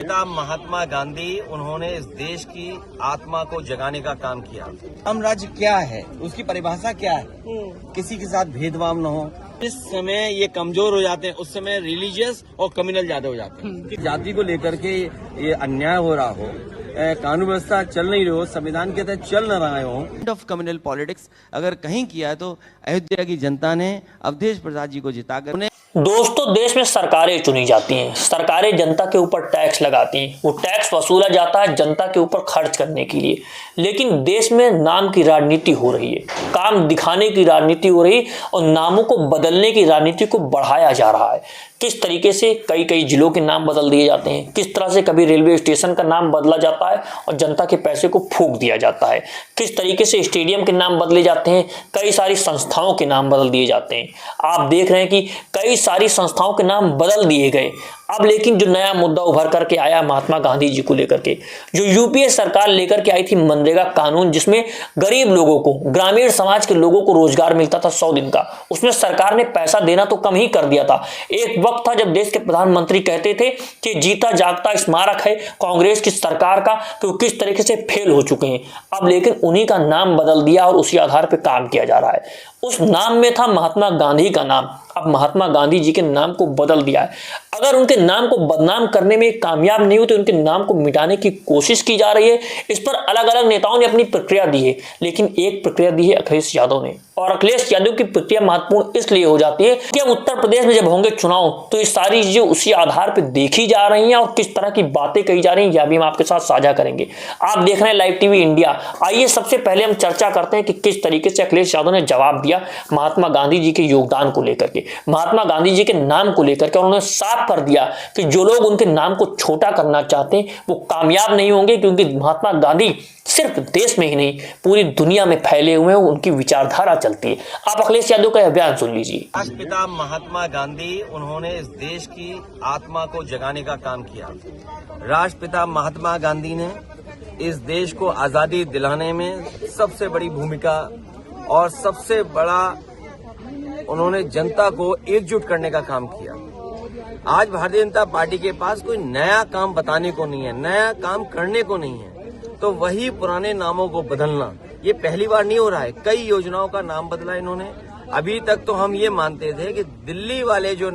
पिता महात्मा गांधी, उन्होंने इस देश की आत्मा को जगाने का काम किया। राम राज्य क्या है, उसकी परिभाषा क्या है? किसी के साथ भेदभाव न हो। जिस समय ये कमजोर हो जाते हैं उस समय रिलीजियस और कम्युनल ज्यादा हो जाते हैं। जाति को लेकर के ये अन्याय हो रहा हो, कानून व्यवस्था चल नहीं रही हो, संविधान के तहत चल न रहा हो, ऑफ कम्युनल पॉलिटिक्स अगर कहीं किया तो अयोध्या की जनता ने अवधेश प्रसाद जी को जिताकर उन्हें। दोस्तों, देश में सरकारें चुनी जाती हैं, सरकारें जनता के ऊपर टैक्स लगाती हैं, वो टैक्स वसूला जाता है जनता के ऊपर खर्च करने के लिए। लेकिन देश में नाम की राजनीति हो रही है, काम दिखाने की राजनीति हो रही है और नामों को बदलने की राजनीति को बढ़ाया जा रहा है। किस तरीके से कई कई जिलों के नाम बदल दिए जाते हैं, किस तरह से कभी रेलवे स्टेशन का नाम बदला जाता है और जनता के पैसे को फूंक दिया जाता है, किस तरीके से स्टेडियम के नाम बदले जाते हैं, कई सारी संस्थाओं के नाम बदल दिए जाते हैं। आप देख रहे हैं कि कई सारी संस्थाओं के नाम बदल दिए गए। अब लेकिन जो नया मुद्दा उभर करके आया महात्मा गांधी जी को लेकर के, जो यूपीए सरकार लेकर के आई थी मनरेगा कानून, जिसमें गरीब लोगों को, ग्रामीण समाज के लोगों को रोजगार मिलता था 100 दिन का, उसमें सरकार ने पैसा देना तो कम ही कर दिया था। एक वक्त था जब देश के प्रधानमंत्री कहते थे कि जीता जागता स्मारक है कांग्रेस की सरकार का कि वो किस तरीके से फेल हो चुके हैं। अब लेकिन उन्हीं का नाम बदल दिया और उसी आधार पर काम किया जा रहा है। उस नाम में था महात्मा गांधी का नाम, अब महात्मा गांधी जी के नाम को बदल दिया है। अगर उनके नाम को बदनाम करने में कामयाब नहीं हुई तो उनके नाम को मिटाने की कोशिश की जा रही है। इस पर अलग अलग नेताओं ने अपनी प्रक्रिया दी है, लेकिन एक प्रक्रिया दी है अखिलेश यादव ने। और अखिलेश यादव की प्रक्रिया महत्वपूर्ण इसलिए हो जाती है कि अब उत्तर प्रदेश में जब होंगे चुनाव तो ये सारी चीजें उसी आधार पर देखी जा रही हैं और किस तरह की बातें कही जा रही हैं यह भी हम आपके साथ साझा करेंगे। आप देख रहे हैं लाइव टीवी इंडिया। आइए सबसे पहले हम चर्चा करते हैं कि किस तरीके से अखिलेश यादव ने जवाब दिया महात्मा गांधी जी के योगदान को लेकर के, महात्मा गांधी जी के नाम को लेकर के। उन्होंने साफ कर दिया कि जो लोग उनके नाम को छोटा करना चाहते हैं वो कामयाब नहीं होंगे, क्योंकि महात्मा गांधी सिर्फ देश में ही नहीं पूरी दुनिया में फैले हुए हैं, उनकी विचारधारा चलती है। आप अखिलेश यादव का बयान सुन लीजिए। राष्ट्रपिता महात्मा गांधी, उन्होंने इस देश की आत्मा को जगाने का काम किया। राष्ट्रपिता महात्मा गांधी ने इस देश को आजादी दिलाने में सबसे बड़ी भूमिका और सबसे बड़ा उन्होंने जनता को एकजुट करने का काम किया। आज भारतीय जनता पार्टी के पास कोई नया काम बताने को नहीं है, नया काम करने को नहीं है, तो वही पुराने नामों को बदलना ये पहली बार नहीं हो रहा है। कई योजनाओं का नाम बदला इन्होंने। अभी तक तो हम ये मानते थे कि दिल्ली वाले जो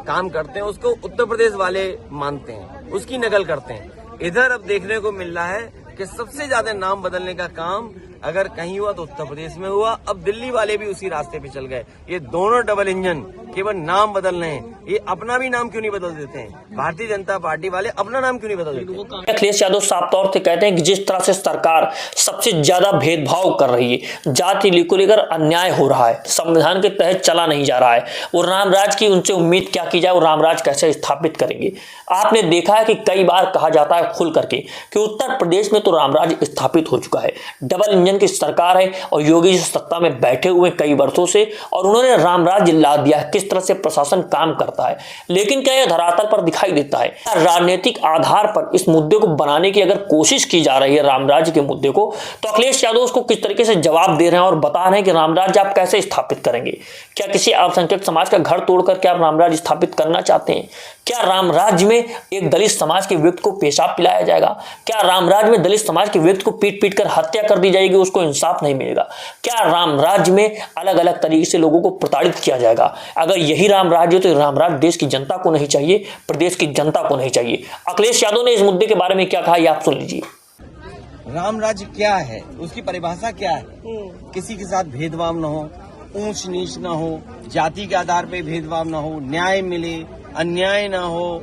काम करते हैं उसको उत्तर प्रदेश वाले मानते हैं, उसकी नकल करते हैं। इधर अब देखने को मिल रहा है कि सबसे ज्यादा नाम बदलने का काम अगर कहीं हुआ तो उत्तर प्रदेश में हुआ। अब दिल्ली वाले भी उसी रास्ते पे चल गए। ये दोनों डबल इंजन केवल नाम बदल रहे हैं, ये अपना भी नाम क्यों नहीं बदल देते हैं? भारतीय जनता पार्टी वाले अपना नाम क्यों नहीं बदल देते? अखिलेश यादव साफ तौर से कहते हैं कि जिस तरह से सरकार सबसे ज्यादा भेदभाव कर रही है, जाति को लेकर अन्याय हो रहा है, संविधान के तहत चला नहीं जा रहा है, वो रामराज की उनसे उम्मीद क्या की जाए, वो रामराज कैसे स्थापित करेंगे। आपने देखा है कि कई बार कहा जाता है खुल करके कि उत्तर प्रदेश में तो रामराज स्थापित हो चुका है, डबल इंजन की सरकार है और योगी जी सत्ता में बैठे हुए कई वर्षों से और उन्होंने रामराज ला दिया है, किस तरह से प्रशासन काम करता है। लेकिन क्या यह धरातल पर दिखाई देता है? राजनीतिक आधार पर इस मुद्दे को बनाने की अगर कोशिश की जा रही है रामराज के मुद्दे को, तो अखिलेश यादव उसको किस तरीके से जवाब दे रहे हैं और बता रहे हैं कि रामराज आप कैसे स्थापित करेंगे। क्या किसी अल्पसंख्यक समाज का घर तोड़कर क्या आप रामराज स्थापित करना चाहते हैं? क्या रामराज में एक दलित समाज के व्यक्ति को पेशाब पिलाया जाएगा? क्या रामराज में दलित समाज के व्यक्ति को पीट पीट कर हत्या कर दी जाएगी, उसको इंसाफ नहीं मिलेगा? क्या रामराज में अलग अलग तरीके से लोगों को प्रताड़ित किया जाएगा? अगर यही रामराज हो तो रामराज देश की जनता को नहीं चाहिए, प्रदेश की जनता को नहीं चाहिए। अखिलेश यादव ने इस मुद्दे के बारे में क्या कहा, ये आप सुन लीजिए। राम राज्य क्या है, उसकी परिभाषा क्या है? किसी के साथ भेदभाव न हो, ऊंच नीच न हो, जाति के आधार पर भेदभाव न हो, न्याय मिले, अन्याय न हो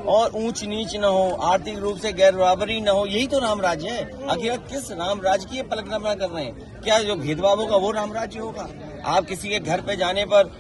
और ऊंच नीच न हो, आर्थिक रूप से गैर बराबरी न हो, यही तो राम राज्य है। आखिर किस राम राज्य की पलकना कर रहे हैं? क्या जो भेदभाव होगा वो राम राज्य होगा? आप किसी के घर पे जाने पर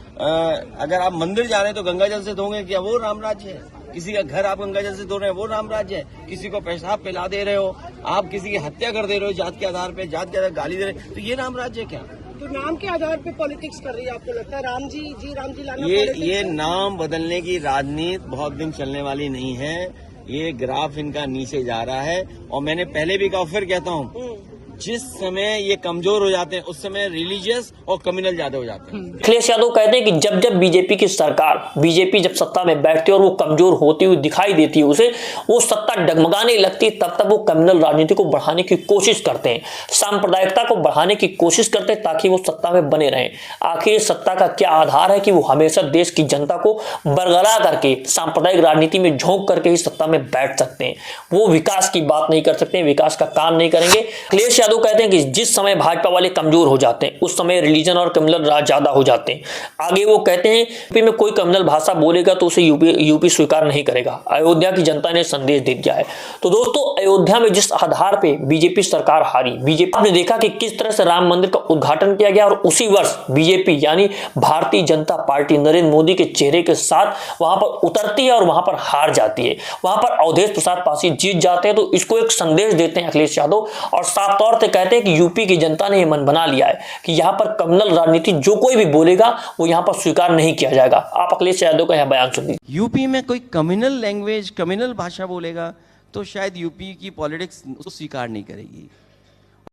अगर आप मंदिर जा रहे हैं तो गंगा जल से धोंगे, क्या वो राम राज्य है? किसी का घर आप गंगा जल से धो रहे हैं, वो राम राज्य है? किसी को पेशाब पिला दे रहे हो, आप किसी की हत्या कर दे रहे हो जात के आधार पे, जात के आधार गाली दे रहे हो, तो ये राम राज्य है क्या? तो नाम के आधार पे पॉलिटिक्स कर रही है, आपको लगता है राम जी लाना? ये नाम बदलने की राजनीति बहुत दिन चलने वाली नहीं है। ये ग्राफ इनका नीचे जा रहा है और मैंने पहले भी कहा, फिर कहता हूँ, जिस समय ये कमजोर हो जाते हैं उस समय रिलीजियस और कम्युनल ज्यादा हो जाते हैं। अखिलेश यादव कहते हैं कि जब जब बीजेपी की सरकार, बीजेपी जब सत्ता में बैठती है और वो कमजोर होती हुई दिखाई देती है उसे, वो सत्ता डगमगाने लगती है, तब तक वो कम्युनल राजनीति को बढ़ाने की कोशिश करते हैं, सांप्रदायिकता को बढ़ाने की कोशिश करते हैं ताकि वो सत्ता में बने रहें। आखिर सत्ता का क्या आधार है कि वो हमेशा देश की जनता को बरगला करके सांप्रदायिक राजनीति में झोंक करके ही सत्ता में बैठ सकते हैं। वो विकास की बात नहीं कर सकते, विकास का काम नहीं करेंगे। अखिलेश यादव कहते हैं कि जिस समय भाजपा वाले कमजोर हो जाते हैं उस समय रिलीजन और कम्युनल राज ज्यादा हो जाते हैं। आगे वो कहते हैं यूपी में कोई कम्युनल भाषा बोलेगा तो उसे यूपी स्वीकार नहीं करेगा। अयोध्या की जनता ने संदेश दे दिया है। तो दोस्तों, अयोध्या में जिस आधार पे बीजेपी सरकार हारी, बीजेपी ने देखा कि किस तरह से राम मंदिर का उद्घाटन किया गया और उसी वर्ष बीजेपी यानी भारतीय जनता पार्टी नरेंद्र मोदी के चेहरे के साथ वहां पर उतरती है और वहां पर हार जाती है। वहां पर अवधेश प्रसाद पासी जीत जाते हैं। तो इसको एक संदेश देते हैं अखिलेश यादव और साफ तौर से कहते हैं कि यूपी की जनता ने यह मन बना लिया है कि यहां पर कम्युनल राजनीति जो कोई भी बोलेगा वो यहां पर स्वीकार नहीं किया जाएगा। आप अखिलेश यादव का यह बयान सुन लीजिए। यूपी में कोई कम्युनल लैंग्वेज, कम्युनल भाषा बोलेगा तो शायद यूपी की पॉलिटिक्स उसको स्वीकार नहीं करेगी।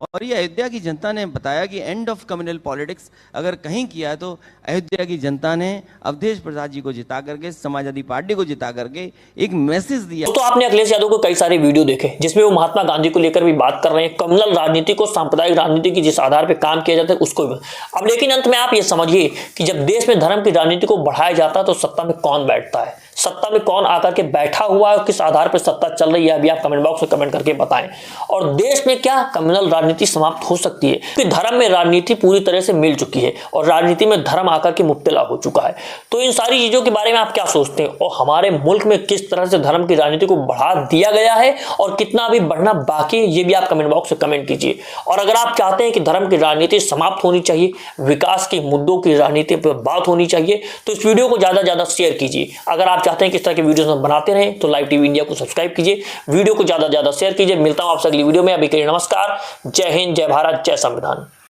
और ये अयोध्या की जनता ने बताया कि एंड ऑफ कम्युनल पॉलिटिक्स अगर कहीं किया है तो अयोध्या की जनता ने अवधेश प्रसाद जी को जिता करके, समाजवादी पार्टी को जिता करके एक मैसेज दिया। तो आपने अखिलेश यादव को कई सारे वीडियो देखे जिसमें वो महात्मा गांधी को लेकर भी बात कर रहे हैं, कम्युनल राजनीति को, सांप्रदायिक राजनीति की जिस आधार पर काम किया जाता है उसको भी। अब लेकिन अंत में आप ये समझिए कि जब देश में धर्म की राजनीति को बढ़ाया जाता है तो सत्ता में कौन बैठता है, सत्ता में कौन आकर के बैठा हुआ है, किस आधार पर सत्ता चल रही है, अभी आप कमेंट बॉक्स में कमेंट करके बताएं। और देश में क्या कम्युनल राजनीति समाप्त हो सकती है? क्योंकि धर्म में राजनीति पूरी तरह से मिल चुकी है और राजनीति में धर्म आकर के मुब्तला हो चुका है। तो इन सारी चीजों के बारे में आप क्या सोचते हैं और हमारे मुल्क में किस तरह से धर्म की राजनीति को बढ़ा दिया गया है और कितना अभी बढ़ना बाकी है, ये भी आप कमेंट बॉक्स में कमेंट कीजिए। और अगर आप चाहते हैं कि धर्म की राजनीति समाप्त होनी चाहिए, विकास के मुद्दों की राजनीति पर बात होनी चाहिए, तो इस वीडियो को ज्यादा से ज्यादा शेयर कीजिए। अगर आप चाहते हैं कि इस तरह के वीडियोस हम बनाते रहें तो लाइव टीवी इंडिया को सब्सक्राइब कीजिए, वीडियो को ज्यादा से ज्यादा शेयर कीजिए। मिलता हूं आपसे अगली वीडियो में। अभी के लिए नमस्कार, जय हिंद, जय भारत, जय संविधान।